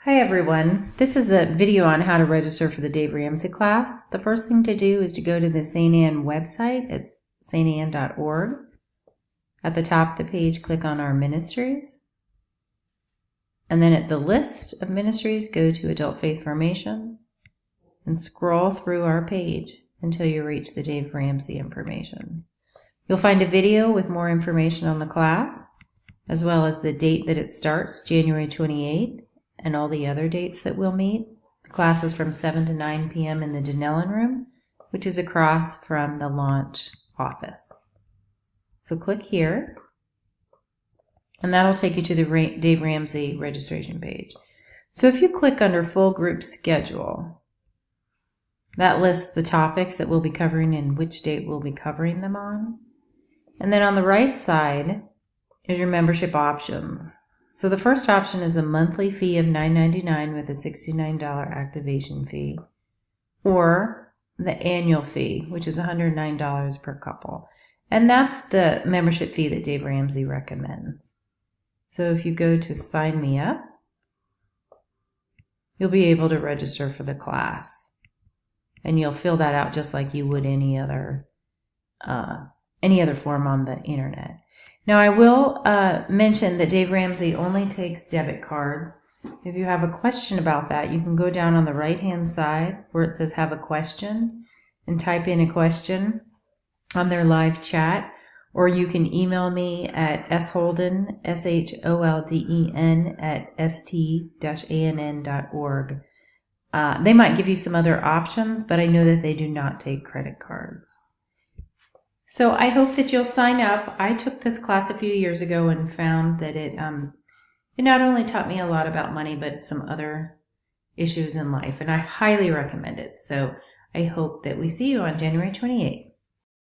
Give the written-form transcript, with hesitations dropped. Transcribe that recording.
Hi everyone, this is a video on how to register for the Dave Ramsey class. The first thing to do is to go to the St. Anne website. It's santanne.org. At the top of the page, click on our ministries. And then at the list of ministries, go to Adult Faith Formation and scroll through our page until you reach the Dave Ramsey information. You'll find a video with more information on the class, as well as the date that it starts, January 28th. And all the other dates that we'll meet. The class is from 7 to 9 p.m. in the Denellen room, which is across from the launch office. So click here, and that'll take you to the Dave Ramsey registration page. So if you click under Full Group Schedule, that lists the topics that we'll be covering and which date we'll be covering them on. And then on the right side is your membership options. So the first option is a monthly fee of $9.99 with a $69 activation fee, or the annual fee, which is $109 per couple. And that's the membership fee that Dave Ramsey recommends. So if you go to Sign Me Up, you'll be able to register for the class. And you'll fill that out just like you would any other form on the internet. Now, I will mention that Dave Ramsey only takes debit cards. If you have a question about that, you can go down on the right-hand side where it says Have a Question and type in a question on their live chat, or you can email me at sholden, SHOLDEN, at st-ann.org. They might give you some other options, but I know that they do not take credit cards. So I hope that you'll sign up. I took this class a few years ago and found that it not only taught me a lot about money, but some other issues in life, and I highly recommend it. So I hope that we see you on January 28th.